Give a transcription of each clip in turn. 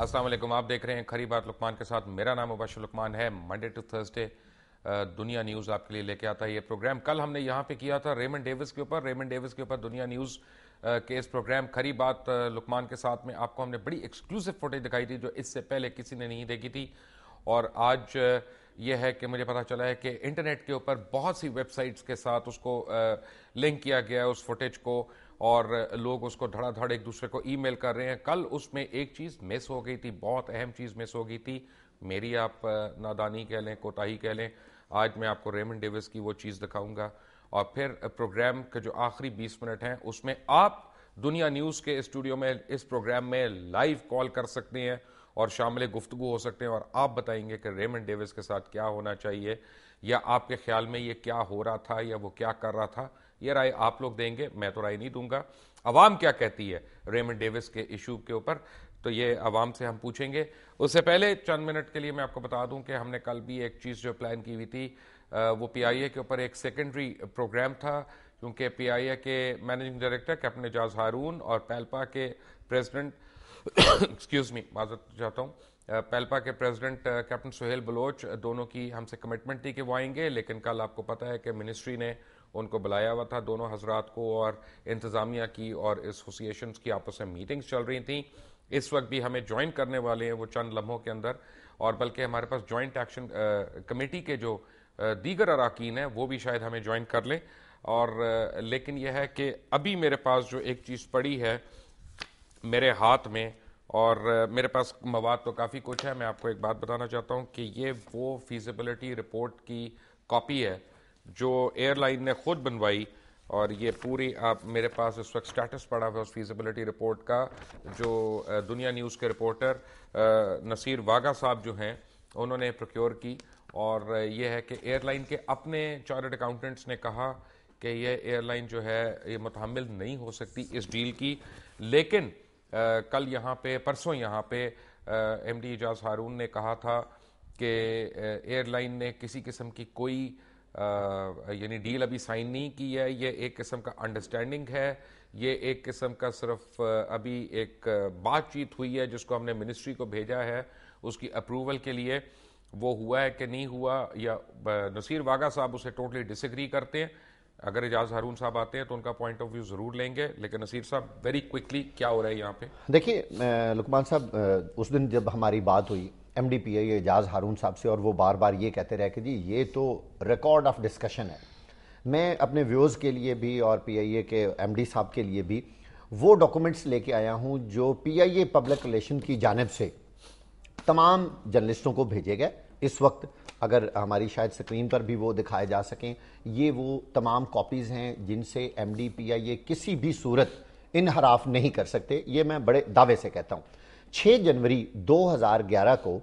अस्सलाम वालेकुम। आप देख रहे हैं खरी बात लुकमान के साथ। मेरा नाम मुबशर लुकमान है। मंडे टू थर्सडे दुनिया न्यूज़ आपके लिए लेके आता है ये प्रोग्राम। कल हमने यहाँ पे किया था रेमंड डेविस के ऊपर। रेमंड डेविस के ऊपर दुनिया न्यूज़ के इस प्रोग्राम खरी बात लुकमान के साथ में आपको हमने बड़ी एक्सक्लूसिव फुटेज दिखाई थी जो इससे पहले किसी ने नहीं देखी थी। और आज यह है कि मुझे पता चला है कि इंटरनेट के ऊपर बहुत सी वेबसाइट्स के साथ उसको लिंक किया गया है उस फुटेज को, और लोग उसको धड़ाधड़ एक दूसरे को ईमेल कर रहे हैं। कल उसमें एक चीज़ मिस हो गई थी, बहुत अहम चीज़ मिस हो गई थी। मेरी आप नादानी कह लें, कोताही कह लें। आज मैं आपको रेमंड डेविस की वो चीज़ दिखाऊंगा और फिर प्रोग्राम के जो आखिरी 20 मिनट हैं उसमें आप दुनिया न्यूज़ के स्टूडियो में इस प्रोग्राम में लाइव कॉल कर सकते हैं और शामिल गुफ्तगू हो सकते हैं और आप बताएंगे कि रेमंड डेविस के साथ क्या होना चाहिए, या आपके ख्याल में ये क्या हो रहा था या वो क्या कर रहा था। ये राय आप लोग देंगे, मैं तो राय नहीं दूंगा। अवाम क्या कहती है रेमंड डेविस के इशू के ऊपर, तो ये अवाम से हम पूछेंगे। उससे पहले चंद मिनट के लिए मैं आपको बता दूं कि हमने कल भी एक चीज़ जो प्लान की हुई थी वो PIA के ऊपर एक सेकेंडरी प्रोग्राम था, क्योंकि PIA के मैनेजिंग डायरेक्टर कैप्टन एजाज हारून और पैल्पा के प्रेसिडेंट एक्सक्यूज मी, माजरत चाहता हूँ, पैल्पा के प्रेसिडेंट कैप्टन सुहेल बलोच दोनों की हमसे कमिटमेंट थी कि वो आएंगे, लेकिन कल आपको पता है कि मिनिस्ट्री ने उनको बुलाया हुआ था दोनों हजरात को, और इंतज़ामिया की और एसोसिएशंस की आपस में मीटिंग्स चल रही थी। इस वक्त भी हमें ज्वाइन करने वाले हैं वो चंद लम्हों के अंदर, और बल्कि हमारे पास जॉइंट एक्शन कमेटी के जो दीगर अराकीन हैं वो भी शायद हमें ज्वाइन कर लें। और लेकिन यह है कि अभी मेरे पास जो एक चीज़ पड़ी है मेरे हाथ में, और मेरे पास मवाद तो काफ़ी कुछ है। मैं आपको एक बात बताना चाहता हूँ कि ये वो फीजिबिलिटी रिपोर्ट की कॉपी है जो एयरलाइन ने खुद बनवाई, और ये पूरी आप मेरे पास इस वक्त स्टेटस पड़ा हुआ उस फीजिबिलिटी रिपोर्ट का, जो दुनिया न्यूज़ के रिपोर्टर नसीर वागा साहब जो हैं उन्होंने प्रोक्योर की। और ये है कि एयरलाइन के अपने चार्टर्ड अकाउंटेंट्स ने कहा कि ये एयरलाइन जो है ये मुतहम्मिल नहीं हो सकती इस डील की। लेकिन कल यहाँ पे, परसों यहाँ पे MD एजाज हारून ने कहा था कि एयरलाइन ने किसी किस्म की कोई यानी डील अभी साइन नहीं की है। ये एक किस्म का अंडरस्टैंडिंग है, ये एक किस्म का सिर्फ अभी एक बातचीत हुई है जिसको हमने मिनिस्ट्री को भेजा है उसकी अप्रूवल के लिए। वो हुआ है कि नहीं हुआ, या नसीर वागा साहब उसे टोटली डिसएग्री करते हैं। अगर एजाज हारून साहब आते हैं तो उनका पॉइंट ऑफ व्यू जरूर लेंगे, लेकिन नसीर साहब वेरी क्विकली क्या हो रहा है यहाँ पे? देखिए लुकमान साहब, उस दिन जब हमारी बात हुई MD-PA एजाज हारून साहब से, और वो बार बार ये कहते रहे कि जी ये तो रिकॉर्ड ऑफ डिस्कशन है। मैं अपने व्यूज़ के लिए भी और PIA के MD साहब के लिए भी वो डॉक्यूमेंट्स लेके आया हूँ जो PIA पब्लिक रिलेशन की जानिब से तमाम जर्नलिस्टों को भेजे गए। इस वक्त अगर हमारी शायद स्क्रीन पर भी वो दिखाए जा सकें, ये वो तमाम कॉपीज़ हैं जिनसे MD-PIA किसी भी सूरत इनहराफ नहीं कर सकते। ये मैं बड़े दावे से कहता हूँ। 6 जनवरी 2011 को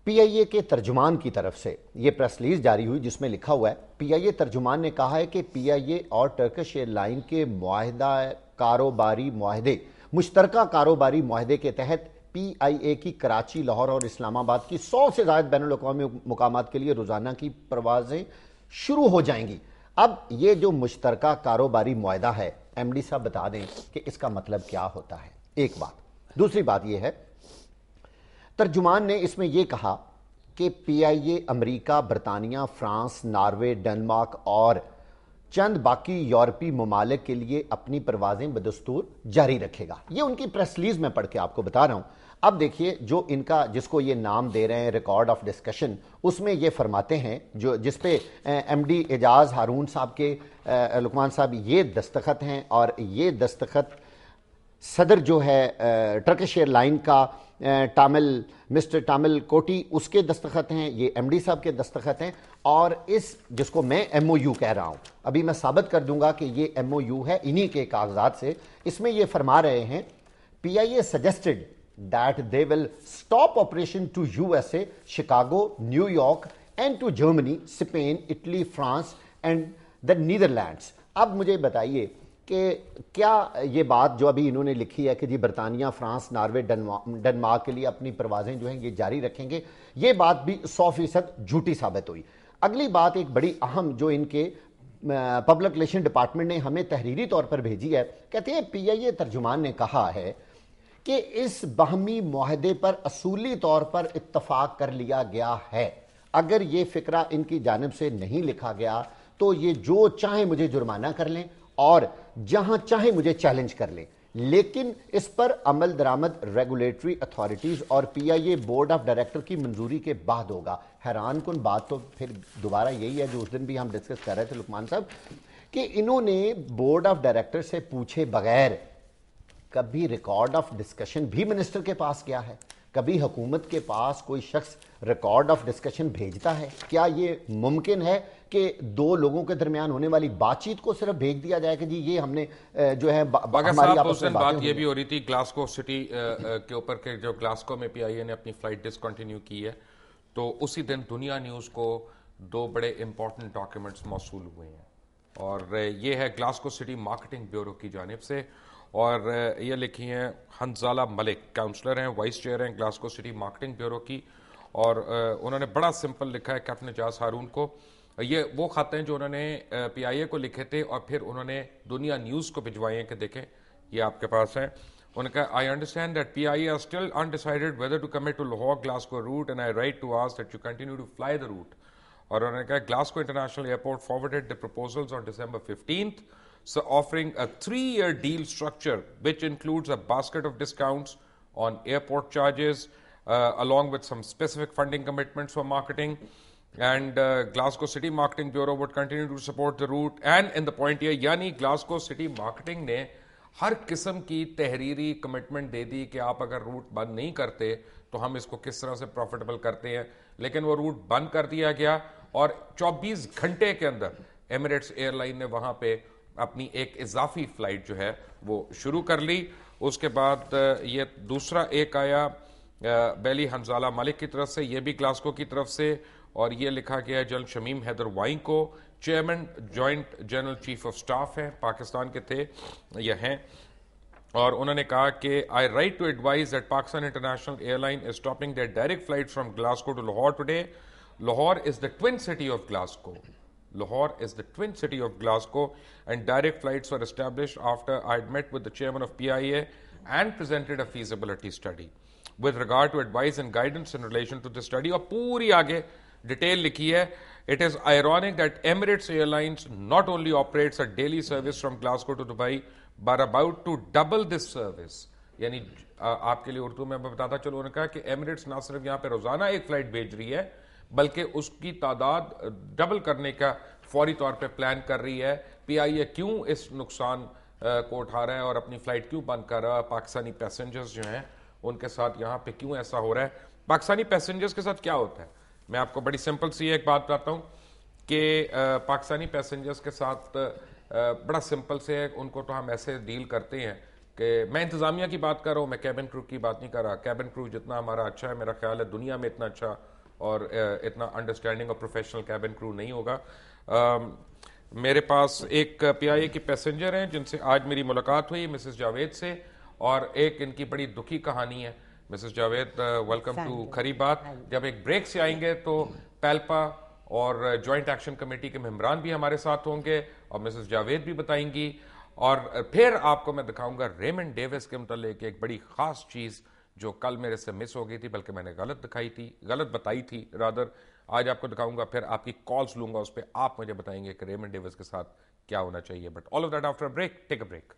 PIA के तर्जुमान की तरफ से ये प्रेस रिलीज जारी हुई जिसमें लिखा हुआ है, PIA तर्जुमान ने कहा है कि PIA और टर्किश एयरलाइन के मुआहदा कारोबारी मुआहदे, मुश्तरका कारोबारी मुआहदे के तहत PIA की कराची, लाहौर और इस्लामाबाद की 100 से ज़्यादा बैनुल अक़वामी मुकामात के लिए रोज़ाना की परवाजें शुरू हो जाएंगी। अब ये जो मुश्तरका कारोबारी मुआहदा है, MD साहब बता दें कि इसका मतलब क्या होता है। एक बात। दूसरी बात यह है, तर्जुमान ने इसमें यह कहा कि PIA अमेरिका, बरतानिया, फ्रांस, नॉर्वे, डेनमार्क और चंद बाकी यूरोपीय ममालिक के लिए अपनी परवाजें बदस्तूर जारी रखेगा। ये उनकी प्रेस रिलीज में पढ़ के आपको बता रहा हूं। अब देखिए, जो इनका जिसको ये नाम दे रहे हैं रिकॉर्ड ऑफ डिस्कशन, उसमें ये फरमाते हैं, जो जिसपे MD एजाज हारून साहब के लुकमान साहब ये दस्तखत हैं, और ये दस्तखत सदर जो है टर्किश एयरलाइन का मिस्टर टामिल कोटी, उसके दस्तखत हैं, ये MD साहब के दस्तखत हैं। और इस जिसको मैं MOU कह रहा हूं, अभी मैं साबित कर दूंगा कि ये MOU है इन्हीं के कागजात से। इसमें ये फरमा रहे हैं, PIA suggested that they will stop operation to USA, Chicago, New York and to Germany, Spain, Italy, France and the Netherlands. अब मुझे बताइए कि क्या ये बात जो अभी इन्होंने लिखी है कि जी बरतानिया, फ्रांस, नॉर्वे, डेनमार्क के लिए अपनी परवाजें जो हैं ये जारी रखेंगे, ये बात भी 100% झूठी साबित हुई। अगली बात एक बड़ी अहम जो इनके पब्लिक रिलेशन डिपार्टमेंट ने हमें तहरीरी तौर पर भेजी है, कहते हैं PIA तर्जुमान ने कहा है कि इस बाहमी मुआहदे पर असूली तौर पर इत्तफाक कर लिया गया है। अगर ये फिक्रा इनकी जानिब से नहीं लिखा गया तो ये जो चाहे मुझे जुर्माना कर लें और जहां चाहे मुझे चैलेंज कर लें, लेकिन इस पर अमल दरामद रेगुलेटरी अथॉरिटीज और पीआईए बोर्ड ऑफ डायरेक्टर की मंजूरी के बाद होगा। हैरान कुन बात तो फिर दोबारा यही है जो उस दिन भी हम डिस्कस कर रहे थे लुकमान साहब, कि इन्होंने बोर्ड ऑफ डायरेक्टर से पूछे बगैर कभी रिकॉर्ड ऑफ डिस्कशन भी मिनिस्टर के पास गया है? कभी हुकूमत के पास कोई शख्स रिकॉर्ड ऑफ डिस्कशन भेजता है? क्या ये मुमकिन है कि दो लोगों के दरमियान होने वाली बातचीत को सिर्फ भेज दिया जाए कि जी ये हमने जो है हमारी आपस में बात ये भी हो रही थी ग्लासगो सिटी के ऊपर के, जो ग्लासगो में पीआईए ने अपनी फ्लाइट डिसकंटिन्यू की है, तो उसी दिन दुनिया न्यूज को दो बड़े इंपॉर्टेंट डॉक्यूमेंट्स मौसूल हुए हैं और ये है ग्लासगो सिटी मार्केटिंग ब्यूरो की जानिब से और ये लिखी हैं हंजाला मलिक, काउंसलर हैं, वाइस चेयर हैं ग्लासगो सिटी मार्केटिंग ब्यूरो की, और उन्होंने बड़ा सिंपल लिखा है कैप्टन एजाज हारून को। ये वो खाते हैं जो उन्होंने पीआईए को लिखे थे और फिर उन्होंने दुनिया न्यूज़ को भिजवाए हैं कि देखें ये आपके पास है। उन्होंने कहा, I understand that PIA are still undecided whether to commit to Lahore Glasgow route and I write to ask that you continue to fly the route. और उन्होंने कहा, Glasgow international airport forwarded the proposals on December 15th, so offering a 3-year deal structure which includes a basket of discounts on airport charges along with some specific funding commitments for marketing, and Glasgow City Marketing Bureau would continue to support the route and in the point here, यानी Glasgow City Marketing ने हर किस्म की तहरीरी commitment दे दी कि आप अगर root बंद नहीं करते तो हम इसको किस तरह से प्रॉफिटेबल करते हैं, लेकिन वो रूट बंद कर दिया गया और 24 घंटे के अंदर एमिरेट्स एयरलाइन ने वहां पे अपनी एक इजाफी फ्लाइट जो है वो शुरू कर ली। उसके बाद ये दूसरा एक आया बेली हंजाला मलिक की तरफ से, ये भी ग्लासगो की तरफ से, और ये लिखा गया जनरल शमीम हैदर वाई को, chairman joint general chief of staff हैं, पाकिस्तान के थे ये हैं, और उन्होंने कहा कि I write to advise that Pakistan International Airline is stopping their direct flight from Glasgow to Lahore today. Lahore is the twin city of Glasgow. Lahore is the twin city of Glasgow, and direct flights were established after I had met with the chairman of PIA and presented a feasibility study. With regard to advice and guidance in relation to the study, और पूरी आगे detail लिखी है, it is ironic that Emirates Airlines not only operates a daily service from Glasgow to Dubai, but about to double this service. यानी आपके लिए उर्दू में मैं बताता चलूँ, उन्होंने कहा कि एमिरेट्स ना सिर्फ यहाँ पे रोजाना एक फ्लाइट भेज रही है बल्कि उसकी तादाद डबल करने का फौरी तौर पे प्लान कर रही है। पीआईए क्यों इस नुकसान को उठा रहा है और अपनी फ्लाइट क्यों बंद कर रहा है? पाकिस्तानी पैसेंजर्स जो हैं उनके साथ यहाँ पे क्यों ऐसा हो रहा है? पाकिस्तानी पैसेंजर्स के साथ क्या होता है? मैं आपको बड़ी सिंपल सी एक बात बताता हूँ कि पाकिस्तानी पैसेंजर्स के साथ बड़ा सिंपल से है, उनको तो हम ऐसे डील करते हैं कि मैं इंतजामिया की बात कर रहा हूँ, मैं कैबिन क्रू की बात नहीं कर रहा। कैबिन क्रू जितना हमारा अच्छा है, मेरा ख्याल है दुनिया में इतना अच्छा और इतना अंडरस्टैंडिंग और प्रोफेशनल कैबिन क्रू नहीं होगा। मेरे पास एक पीआईए की पैसेंजर हैं जिनसे आज मेरी मुलाकात हुई, मिसेस जावेद से, और एक इनकी बड़ी दुखी कहानी है। मिसेस जावेद, वेलकम टू खरी बात। जब एक ब्रेक से आएंगे तो पैल्पा और जॉइंट एक्शन कमेटी के मेंबरान भी हमारे साथ होंगे और मिसेस जावेद भी बताएंगी, और फिर आपको मैं दिखाऊंगा रेमंड डेविस के मुतालिक एक बड़ी खास चीज जो कल मेरे से मिस हो गई थी, बल्कि मैंने गलत बताई थी रादर। आज आपको दिखाऊंगा, फिर आपकी कॉल्स लूंगा, उस पर आप मुझे बताएंगे कि रेमंड डेविस के साथ क्या होना चाहिए। But all of that after break, take a break.